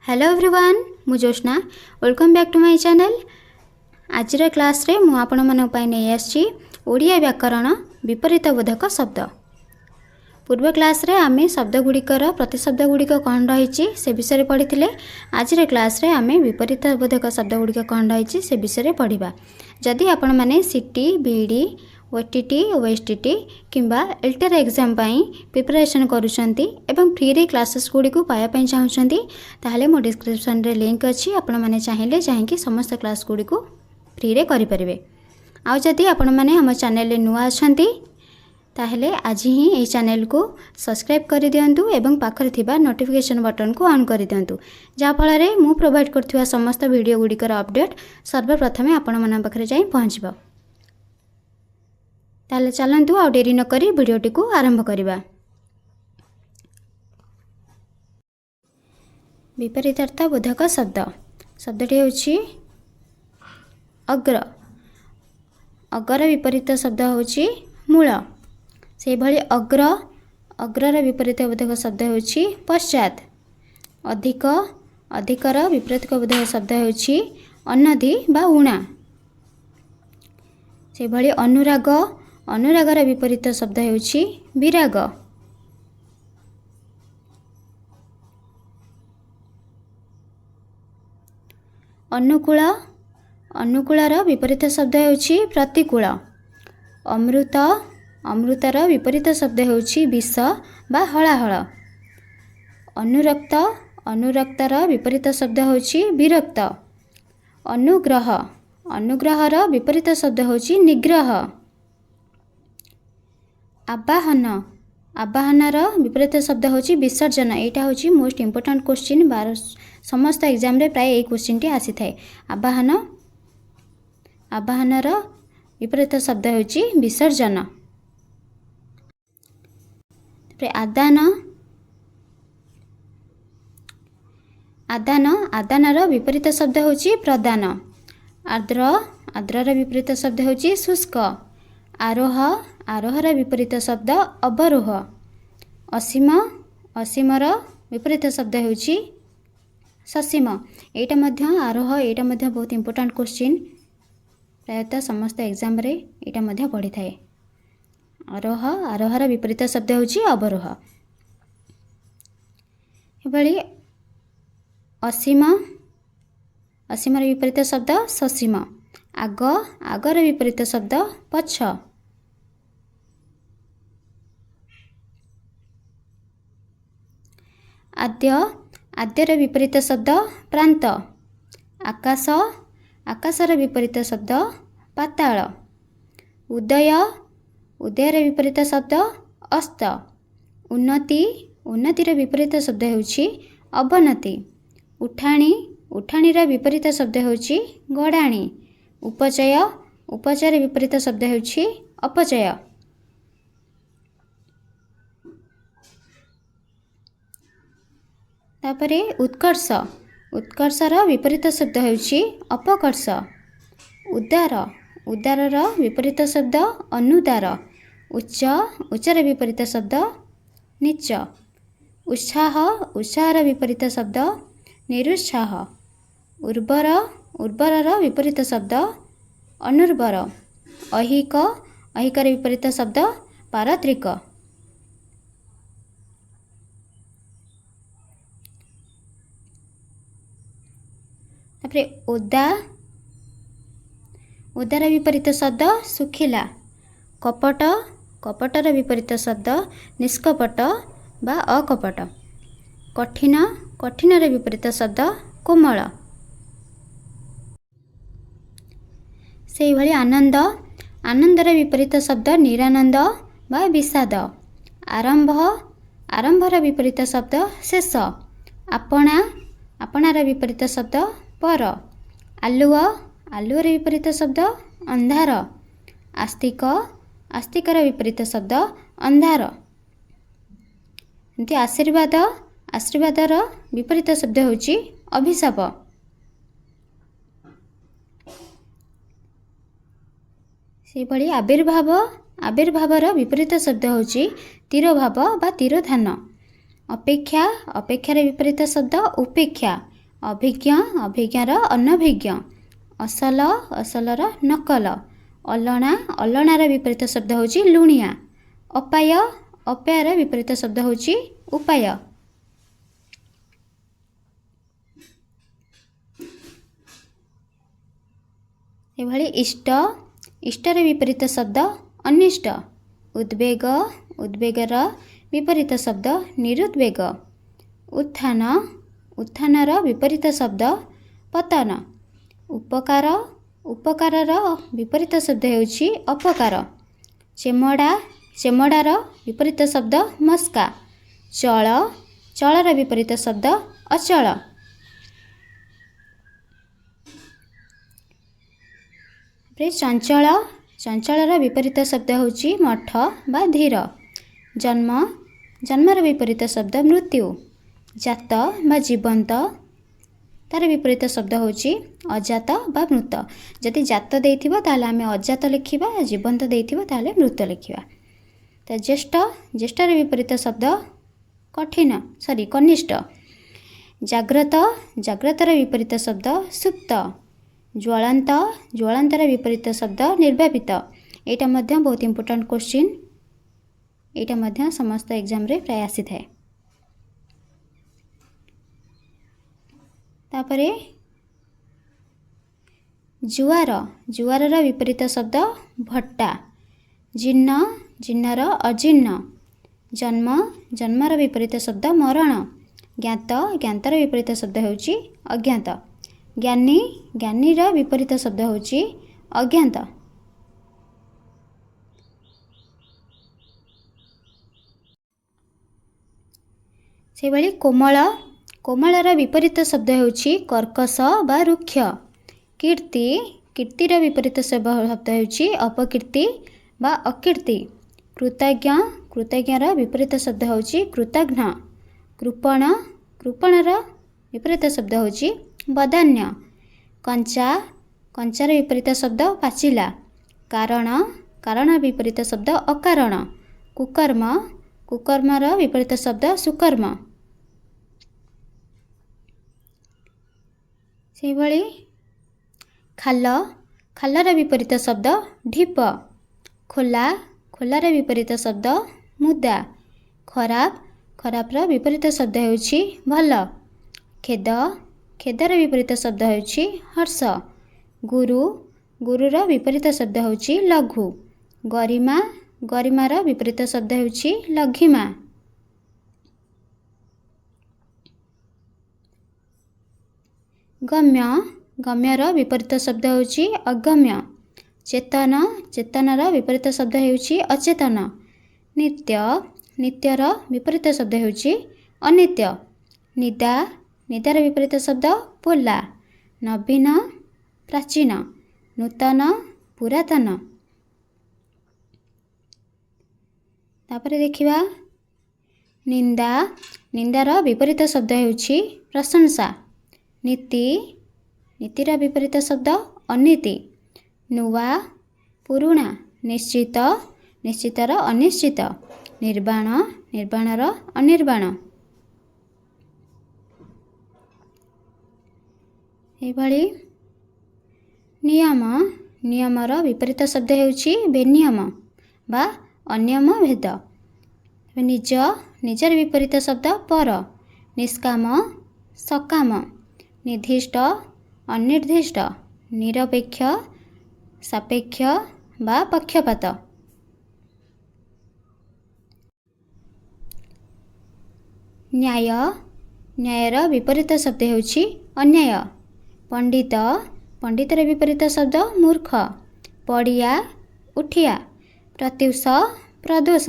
Hello everyone मु Joshna welcome back to my channel. आज class रे मु आपण मन पई नै आछि ओडिया व्याकरण विपरीत बोधक शब्द। पूर्व क्लास रे आमे शब्द गुड़िकर प्रतिशब्द गुड़िक कौन रही से विषय पढ़ी। आज क्लास रे आमे विपरीत बोधक शब्द गुड़िक कौन रही से विषय पढ़ा। जदि आपण माने सिटी बीडी ओटीटी ओएसटीटी किंबा एलटीआर एग्जाम प्रिपरेशन करुछंती एवं फ्री रे क्लासेस गुड़ी को पाया पई चाहउछंती ताहले मो डिस्क्रिप्शन रे लिंक अछि। आपण माने चाहिए जाहिंकी समस्त क्लास गुड़ी को फ्री रे करि परिबे। आ जदि आपण माने हम चैनल रे नुआ अछंती ताहले आज ही ए चैनल को सब्सक्राइब कर दियंतु एवं पाखरे थिबा नोटिफिकेशन बटन को ऑन कर दियंतु जा फल रे मु प्रोवाइड करथुवा समस्त वीडियो गुड़ी कर अपडेट सर्वप्रथमे आपण मन पाखरे जाई पहुंचबो। ताले चलंतु आ डेरी न करी वीडियोटी को आरंभ करिबा। विपरीतार्थ बोधक शब्द शब्दटी होछि अग्र। अग्र विपरीत शब्द होछि मूल। से भली अग्र अग्रर विपरीत बोधक शब्द होछि पश्चात। अधिक अधिकर विपरीत बोधक शब्द होछि अनधि बा उणा। से भली अनुराग अनुरागर विपरीत शब्द होछि विराग। अनुकूल अनुकूलर विपरीत शब्द होछि प्रतिकूल। अमृत अमृतर विपरीत शब्द होछि विष बा हलाहल। अनुरक्त अनुरक्तर विपरीत शब्द होछि विरक्त। अनुग्रह अनुग्रहर विपरीत शब्द होछि निग्रह। आवाहन आवाहनार विपरीत शब्द होछि विसर्जन। एटा होछि मोस्ट इंपोर्टेंट क्वेश्चन समस्त एग्जाम रे प्राय ए क्वेश्चन टी आसी थाए। आवाहन आवाहनार विपरीत शब्द होछि विसर्जन। आदान आदान आदानार विपरीत शब्द होछि प्रदान। आर्द्र आर्द्रर विपरीत शब्द होछि शुष्क। आरोह आरोहर विपरीत शब्द अवरोह। असीम असीमर विपरीत शब्द होछि ससीम। एटा मध्य आरोह एटा मध्य बहुत इंपोर्टेंट क्वेश्चन प्रायतः समस्त एग्जाम रे एटा मध्य पढ़ी थाए। आरोह आरोहर विपरीत शब्द होछि अवरोह। एभली असीम असीमर विपरीत शब्द ससीम। आग आगर विपरीत शब्द पछ। आद्य आद्यर विपरीत शब्द प्रांत। आकाश आकाशर विपरीत शब्द पाताल। उदय उदयर विपरीत शब्द अस्त। उन्नति उन्नतिर विपरीत शब्द होछि अवनति। उठाणी उठाणीर विपरीत शब्द होछि गड़ाणी। उपचय उपचयर विपरीत शब्द होछि अपचय। तापरे उत्कर्ष उत्कर्षर विपरीत शब्द होछि अपकर्ष। उदार उदारर विपरीत शब्द अनुदार। उच्च उच्चर विपरीत शब्द नीच। उत्साह उत्साहर विपरीत शब्द निरुत्साह। उर्वर उर्वरर विपरीत शब्द अनुर्वर। ऐहिक ऐहिकर विपरीत शब्द पारत्रिक। तापरे ओदा ओदार विपरीत शब्द सुखिला। कपट कपटर विपरीत शब्द निष्कपट बा अकपट। कठिन कठिनर विपरीत शब्द कोमल। से भली आनंद आनंदर विपरीत शब्द निरानंद बा विषाद। आरंभ आरंभर विपरीत शब्द शेष। आपणा आपणार विपरीत शब्द पर। आलुआ आलुअर विपरीत शब्द अंधार। आस्तिक आस्तिकर विपरीत शब्द अंधार। एमती आशीर्वाद आशीर्वादर विपरीत शब्द होछि अभिशाप। से भली आविर्भाव आविर्भावर विपरीत शब्द होछि तिरोभाव बा तिरोधान। अपेक्षा अपेक्षार विपरीत शब्द उपेक्षा। ଅଭିଜ୍ଞ ଅଭିଜ୍ଞର ଅନଭିଜ୍ଞ, ଅସଲ ଅସଲର ନକଲ, ଅଲଣା ଅଲଣାର ବିପରୀତ ଶବ୍ଦ ହେଉଛି ଲୁଣିଆ, ଅପାୟ ଅପାୟର ବିପରୀତ ଶବ୍ଦ ହେଉଛି ଉପାୟ। ଏଭଳି ଇଷ୍ଟ ଇଷ୍ଟର ବିପରୀତ ଶବ୍ଦ ଅନିଷ୍ଟ, ଉଦ୍ବେଗ ଉଦ୍ବେଗର ବିପରୀତ ଶବ୍ଦ ନିରୁଦ୍ବେଗ, ଉତ୍ଥାନ ଉତ୍ଥାନର ବିପରୀତ ଶବ୍ଦ ପତନ, ଉପକାର ଉପକାରର ବିପରୀତ ଶବ୍ଦ ହେଉଛି ଅପକାର, ଚେମଡ଼ା ଚେମଡ଼ାର ବିପରୀତ ଶବ୍ଦ ମସ୍କା, ଚଳ ଚଳର ବିପରୀତ ଶବ୍ଦ ଅଚଳ। ଚଞ୍ଚଳ ଚଞ୍ଚଳର ବିପରୀତ ଶବ୍ଦ ହେଉଛି ମଠ ବା ଧୀର, ଜନ୍ମ ଜନ୍ମର ବିପରୀତ ଶବ୍ଦ ମୃତ୍ୟୁ, ଜାତ ବା ଜୀବନ୍ତ ତାର ବିପରୀତ ଶବ୍ଦ ହେଉଛି ଅଜାତ ବା ମୃତ। ଯଦି ଜାତ ଦେଇଥିବ ତାହେଲେ ଆମେ ଅଜାତ ଲେଖିବା, ଜୀବନ୍ତ ଦେଇଥିବ ତାହେଲେ ମୃତ ଲେଖିବା। ତ ଜ୍ୟେଷ୍ଠ ଜ୍ୟେଷ୍ଠର ବିପରୀତ ଶବ୍ଦ କନିଷ୍ଠ, ଜାଗ୍ରତ ଜାଗ୍ରତର ବିପରୀତ ଶବ୍ଦ ସୁପ୍ତ, ଜ୍ୱଳନ୍ତ ଜ୍ୱଳନ୍ତର ବିପରୀତ ଶବ୍ଦ ନିର୍ବାପିତ। ଏଇଟା ମଧ୍ୟ ବହୁତ ଇମ୍ପୋର୍ଟାଣ୍ଟ କ୍ୱେଶ୍ଚିନ୍, ଏଇଟା ମଧ୍ୟ ସମସ୍ତ ଏକ୍ଜାମ୍ରେ ପ୍ରାୟ ଆସିଥାଏ। ତାପରେ ଜୁଆର ଜୁଆରର ବିପରୀତ ଶବ୍ଦ ଭଟ୍ଟା, ଜୀର୍ଣ୍ଣ ଜୀର୍ଣ୍ଣର ଅଜୀର୍ଣ୍ଣ, ଜନ୍ମ ଜନ୍ମର ବିପରୀତ ଶବ୍ଦ ମରଣ, ଜ୍ଞାତ ଜ୍ଞାତର ବିପରୀତ ଶବ୍ଦ ହେଉଛି ଅଜ୍ଞାତ, ଜ୍ଞାନୀ ଜ୍ଞାନୀର ବିପରୀତ ଶବ୍ଦ ହେଉଛି ଅଜ୍ଞାତ। ସେହିଭଳି କୋମଳ କୋମଳର ବିପରୀତ ଶବ୍ଦ ହେଉଛି କର୍କଶ ବା ରୁକ୍ଷ, କୀର୍ତ୍ତି କୀର୍ତ୍ତିର ବିପରୀତ ଶବ୍ଦ ହେଉଛି ଅପକୀର୍ତ୍ତି ବା ଅକୀର୍ତ୍ତି, କୃତଜ୍ଞ କୃତଜ୍ଞର ବିପରୀତ ଶବ୍ଦ ହେଉଛି କୃତଘ୍ନ, କୃପଣ କୃପଣର ବିପରୀତ ଶବ୍ଦ ହେଉଛି ବଦାନ୍ୟ, କଞ୍ଚା କଞ୍ଚାର ବିପରୀତ ଶବ୍ଦ ପାଚିଲା, କାରଣ କାରଣ ବିପରୀତ ଶବ୍ଦ ଅକାରଣ, କୁକର୍ମ କୁକର୍ମର ବିପରୀତ ଶବ୍ଦ ସୁକର୍ମ। ସେହିଭଳି ଖାଲ ଖାଲର ବିପରୀତ ଶବ୍ଦ ଢିପ, ଖୋଲା ଖୋଲାର ବିପରୀତ ଶବ୍ଦ ମୁଦା, ଖରାପ ଖରାପର ବିପରୀତ ଶବ୍ଦ ହେଉଛି ଭଲ, ଖେଦ ଖେଦର ବିପରୀତ ଶବ୍ଦ ହେଉଛି ହର୍ଷ, ଗୁରୁ ଗୁରୁର ବିପରୀତ ଶବ୍ଦ ହେଉଛି ଲଘୁ, ଗରିମା ଗରିମାର ବିପରୀତ ଶବ୍ଦ ହେଉଛି ଲଘିମା। ଗମ୍ୟ ଗମ୍ୟର ବିପରୀତ ଶବ୍ଦ ହେଉଛି ଅଗମ୍ୟ, ଚେତନ ଚେତନର ବିପରୀତ ଶବ୍ଦ ହେଉଛି ଅଚେତନ, ନିତ୍ୟ ନିତ୍ୟର ବିପରୀତ ଶବ୍ଦ ହେଉଛି ଅନିତ୍ୟ, ନିଦା ନିଦାର ବିପରୀତ ଶବ୍ଦ ପୋଲା, ନବୀନ ପ୍ରାଚୀନ, ନୂତନ ପୁରାତନ। ତାପରେ ଦେଖିବା ନିନ୍ଦା ନିନ୍ଦାର ବିପରୀତ ଶବ୍ଦ ହେଉଛି ପ୍ରଶଂସା, ନୀତି ନୀତିର ବିପରୀତ ଶବ୍ଦ ଅନୀତି, ନୂଆ ପୁରୁଣା, ନିଶ୍ଚିତ ନିଶ୍ଚିତର ଅନିଶ୍ଚିତ, ନିର୍ବାଣ ନିର୍ବାଣର ଅନିର୍ବାଣ। ଏହିଭଳି ନିୟମ ନିୟମର ବିପରୀତ ଶବ୍ଦ ହେଉଛି ବେନିୟମ ବା ଅନିୟମ ଭେଦ। ନିଜ ନିଜର ବିପରୀତ ଶବ୍ଦ ପର, ନିଷ୍କାମ ସକାମ, ନିର୍ଦ୍ଦିଷ୍ଟ ଅନିର୍ଦ୍ଦିଷ୍ଟ, ନିରପେକ୍ଷ ସାପେକ୍ଷ ବା ପକ୍ଷପାତ। ନ୍ୟାୟ ନ୍ୟାୟର ବିପରୀତ ଶବ୍ଦ ହେଉଛି ଅନ୍ୟାୟ, ପଣ୍ଡିତ ପଣ୍ଡିତର ବିପରୀତ ଶବ୍ଦ ମୂର୍ଖ, ପଡ଼ିଆ ଉଠିଆ, ପ୍ରତ୍ୟୁଷ ପ୍ରଦୋଷ,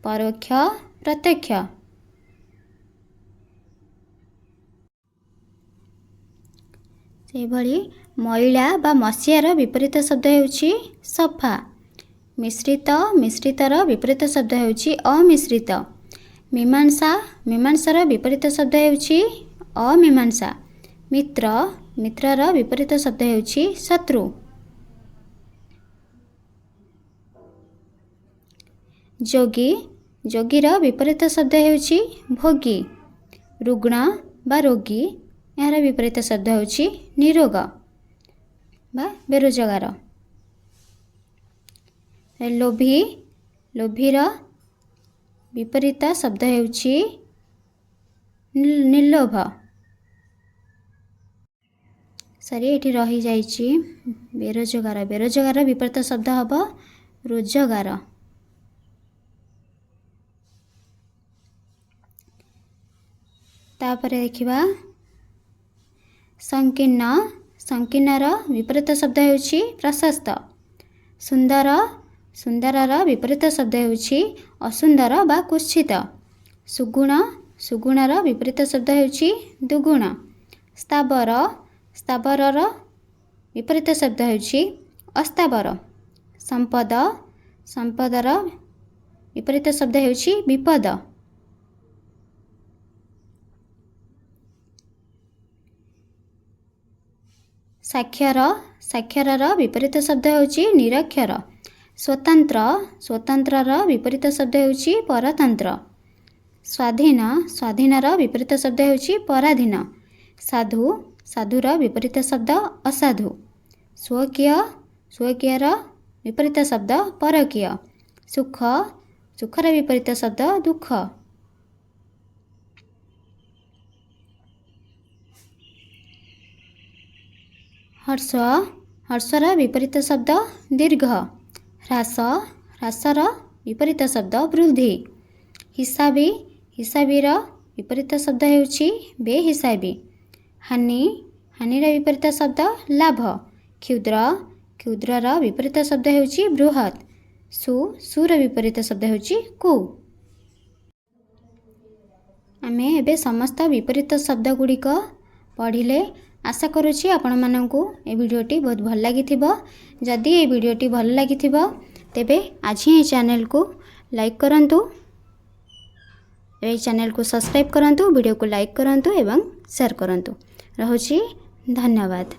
ପରୋକ୍ଷ ପ୍ରତ୍ୟକ୍ଷ। ସେହିଭଳି ମଇଳା ବା ମସିଆର ବିପରୀତ ଶବ୍ଦ ହେଉଛି ସଫା, ମିଶ୍ରିତ ମିଶ୍ରିତର ବିପରୀତ ଶବ୍ଦ ହେଉଛି ଅମିଶ୍ରିତ, ମୀମାଂସା ମୀମାଂସାର ବିପରୀତ ଶବ୍ଦ ହେଉଛି ଅମୀମାଂସା, ମିତ୍ର ମିତ୍ରର ବିପରୀତ ଶବ୍ଦ ହେଉଛି ଶତ୍ରୁ। ଯୋଗୀ ଯୋଗୀର ବିପରୀତ ଶବ୍ଦ ହେଉଛି ଭୋଗୀ, ରୁଗ୍ଣ ବା ରୋଗୀ यार विपरीत शब्द होछि निरोग बा बेरोजगार। लोभी लोभीर विपरीत शब्द होछि निर्लोभ। सॉरी एठी रही जाइछि बेरोजगार। बेरोजगार विपरीत शब्द हब रोजगार। तापरे देखिबा संकीर्ण। संकीर्णर विपरीत शब्द होछि प्रशस्त। सुंदर सुंदरर विपरीत शब्द होछि असुंदर बा कुत्सित। सुगुण सुगुणर विपरीत शब्द होछि दुगुण। स्थावर स्थावरर विपरीत शब्द होछि अस्तावर। संपद संपदर विपरीत शब्द होछि विपद। साक्षर साक्षरर विपरीत शब्द होछि निरक्षर। स्वतंत्र स्वतंत्रर विपरीत शब्द होछि परतंत्र। स्वाधीन स्वाधीनर विपरीत शब्द होछि पराधीन। साधु साधुर विपरीत शब्द असाधु। स्वकीय स्वकीयर विपरीत शब्द परकीय। सुख सुखर विपरीत शब्द दुख। हर्ष हर्षर विपरीत शब्द दीर्घ। ह्रास ह्रासर विपरीत शब्द वृद्धि। हिसाबी हिसाबीर विपरीत शब्द होछि बेहिसाबी। हानि हानिर विपरीत शब्द लाभ। क्षुद्र क्षुद्रर विपरीत शब्द होछि बृहत्। सुर विपरीत शब्द होछि कु। आमे एबे समस्त विपरीत शब्द गुड़िक पढ़िले। आशा करुछि आपण माननकु ए वीडियोटी बहुत भल लागिथिबो। जदि ए वीडियोटी भल लागिथिबो तेबे आज ही चैनल को लाइक करंतु। ए चैनल को सब्सक्राइब करंतु। वीडियो को लाइक करंतु एवं शेयर करंतु। रहुछि धन्यवाद।